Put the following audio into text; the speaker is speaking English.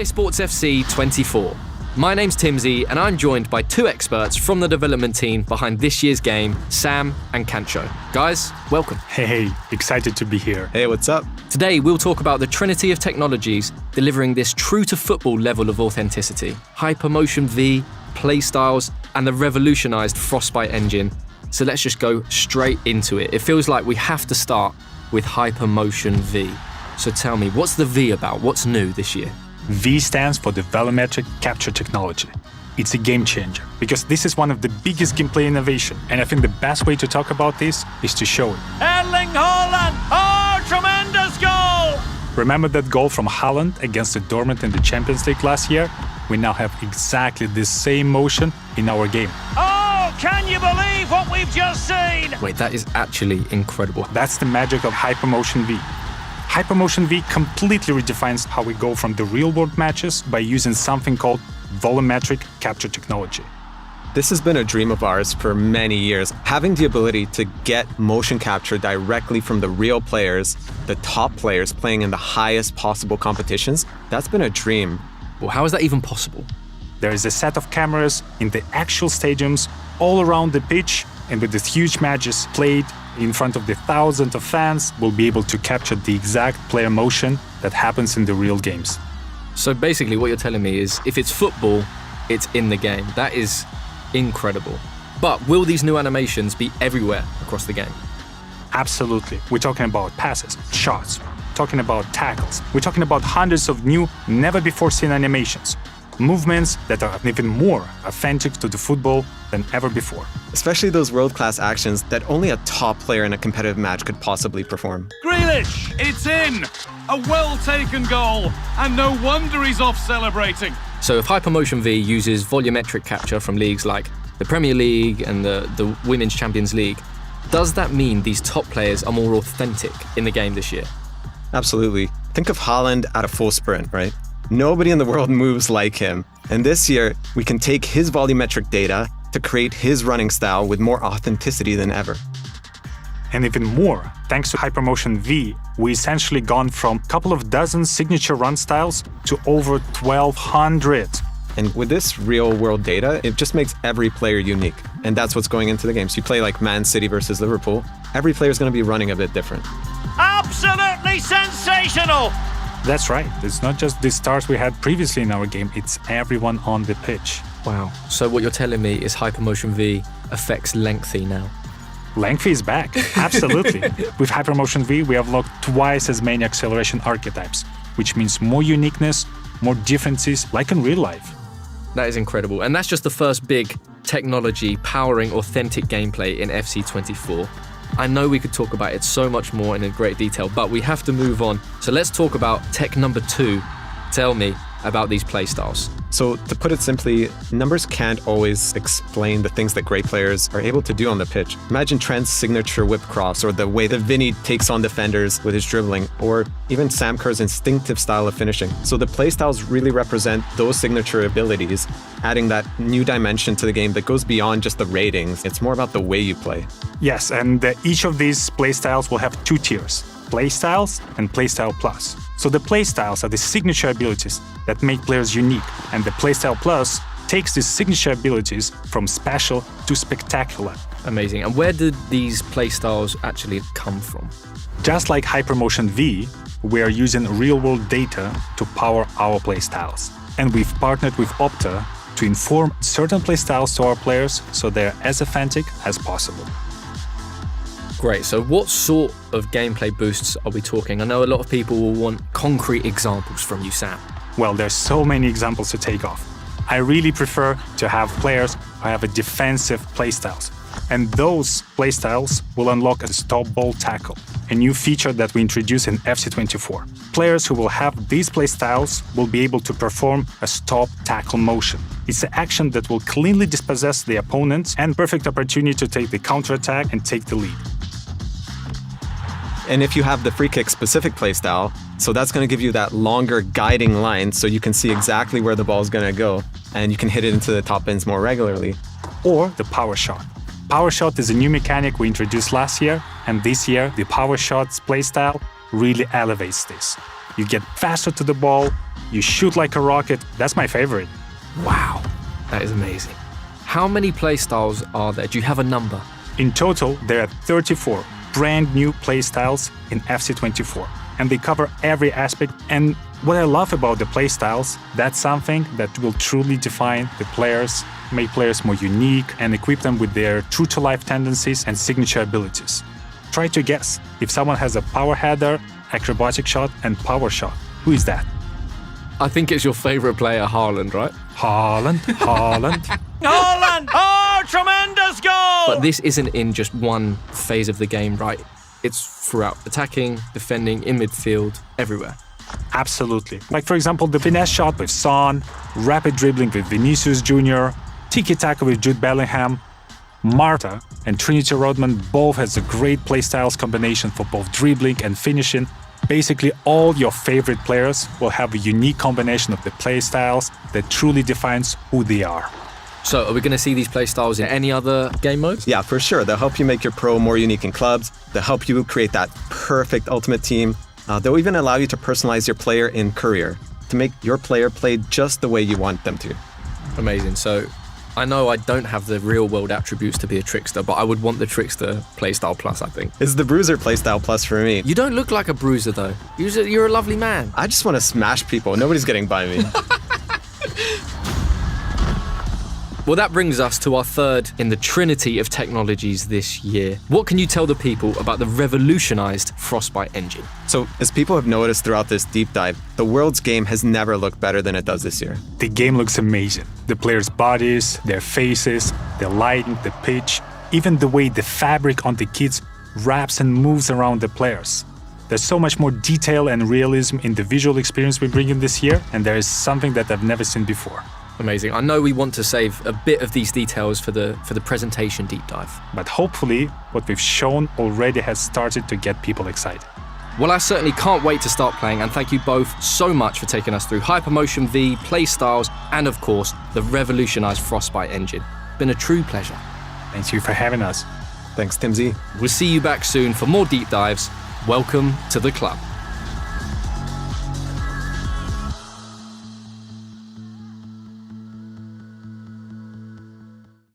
EA Sports FC 24. My name's Timsy, and I'm joined by two experts from the development team behind this year's game, Sam and Kancho. Guys, welcome. Hey, excited to be here. Hey, what's up? Today, we'll talk about the trinity of technologies delivering this true-to-football level of authenticity. HyperMotionV, playstyles, and the revolutionized Frostbite Engine. So let's just go straight into it. It feels like we have to start with HyperMotionV. So tell me, what's the V about? What's new this year? V stands for the volumetric capture technology. It's a game changer because this is one of the biggest gameplay innovation, and I think the best way to talk about this is to show it. Erling Haaland! Oh, tremendous goal! Remember that goal from Haaland against the Dortmund in the Champions League last year? We now have exactly the same motion in our game. Oh, can you believe what we've just seen? Wait, that is actually incredible. That's the magic of HyperMotionV. HyperMotionV completely redefines how we go from the real-world matches by using something called volumetric capture technology. This has been a dream of ours for many years. Having the ability to get motion capture directly from the real players, the top players playing in the highest possible competitions, that's been a dream. Well, how is that even possible? There is a set of cameras in the actual stadiums all around the pitch, and with these huge matches played in front of the thousands of fans, we'll be able to capture the exact player motion that happens in the real games. So basically what you're telling me is if it's football, it's in the game. That is incredible. But will these new animations be everywhere across the game? Absolutely. We're talking about passes, shots, talking about tackles. We're talking about hundreds of new, never-before-seen animations. Movements that are even more authentic to the football than ever before. Especially those world-class actions that only a top player in a competitive match could possibly perform. Grealish, it's in! A well-taken goal, and no wonder he's off celebrating. So if HyperMotionV uses volumetric capture from leagues like the Premier League and the Women's Champions League, does that mean these top players are more authentic in the game this year? Absolutely. Think of Haaland at a full sprint, right? Nobody in the world moves like him. And this year, we can take his volumetric data to create his running style with more authenticity than ever. And even more, thanks to HyperMotionV, we essentially gone from a couple of dozen signature run styles to over 1,200. And with this real-world data, it just makes every player unique. And that's what's going into the game. So you play like Man City versus Liverpool, every player is going to be running a bit different. Absolutely sensational! That's right. It's not just the stars we had previously in our game, it's everyone on the pitch. Wow. So what you're telling me is HyperMotionV affects lengthy now. Lengthy is back, absolutely. With HyperMotionV, we have locked twice as many acceleration archetypes, which means more uniqueness, more differences, like in real life. That is incredible. And that's just the first big technology powering authentic gameplay in FC24. I know we could talk about it so much more and in great detail, but we have to move on. So let's talk about tech number 2. Tell me about these playstyles. So to put it simply, numbers can't always explain the things that great players are able to do on the pitch. Imagine Trent's signature whip cross, or the way that Vinny takes on defenders with his dribbling, or even Sam Kerr's instinctive style of finishing. So the playstyles really represent those signature abilities, adding that new dimension to the game that goes beyond just the ratings. It's more about the way you play. Yes, and each of these playstyles will have 2 tiers, Playstyles and Playstyle Plus. So the Playstyles are the signature abilities that make players unique, and the Playstyle Plus takes these signature abilities from special to spectacular. Amazing. And where did these playstyles actually come from? Just like HyperMotionV, we are using real-world data to power our playstyles. And we've partnered with Opta to inform certain playstyles to our players so they're as authentic as possible. Great. So what sort of gameplay boosts are we talking? I know a lot of people will want concrete examples from you, Sam. Well, there's so many examples to take off. I really prefer to have players who have a defensive playstyles. And those playstyles will unlock a stop ball tackle, a new feature that we introduced in FC24. Players who will have these playstyles will be able to perform a stop tackle motion. It's an action that will cleanly dispossess the opponent and perfect opportunity to take the counterattack and take the lead. And if you have the free kick specific playstyle, so that's going to give you that longer guiding line so you can see exactly where the ball is going to go and you can hit it into the top bins more regularly. Or the power shot. Power shot is a new mechanic we introduced last year, and this year the power shot's playstyle really elevates this. you get faster to the ball, you shoot like a rocket. That's my favorite. Wow, that is amazing. How many playstyles are there? Do you have a number? In total, there are 34 brand new playstyles in FC24, and they cover every aspect. And what I love about the playstyles, that's something that will truly define the players, make players more unique, and equip them with their true-to-life tendencies and signature abilities. Try to guess if someone has a power header, acrobatic shot, and power shot. Who is that? I think it's your favorite player, Haaland, right? Haaland. Haaland! Oh, tremendous goal! But this isn't in just one phase of the game, right? It's throughout attacking, defending, in midfield, everywhere. Absolutely. Like, for example, the finesse shot with Son, rapid dribbling with Vinicius Jr., tiki-taka with Jude Bellingham, Marta and Trinity Rodman both has a great playstyles combination for both dribbling and finishing. Basically, all your favorite players will have a unique combination of the playstyles that truly defines who they are. So are we going to see these playstyles in any other game modes? Yeah, for sure. They'll help you make your pro more unique in clubs. They'll help you create that perfect ultimate team. They'll even allow you to personalize your player in career to make your player play just the way you want them to. Amazing. So I know I don't have the real world attributes to be a trickster, but I would want the trickster playstyle plus, I think. It's the bruiser playstyle plus for me. You don't look like a bruiser though. You're a lovely man. I just want to smash people. Nobody's getting by me. Well, that brings us to our third in the trinity of technologies this year. What can you tell the people about the revolutionized Frostbite Engine? So, as people have noticed throughout this deep dive, the world's game has never looked better than it does this year. The game looks amazing. The players' bodies, their faces, the lighting, the pitch, even the way the fabric on the kits wraps and moves around the players. There's so much more detail and realism in the visual experience we bring in this year, and there is something that I've never seen before. Amazing. I know we want to save a bit of these details for the presentation deep dive. But hopefully, what we've shown already has started to get people excited. Well, I certainly can't wait to start playing, and thank you both so much for taking us through HyperMotionV, playstyles, and of course, the revolutionized Frostbite Engine. Been a true pleasure. Thank you for having us. Thanks, Timsy. We'll see you back soon for more deep dives. Welcome to the club.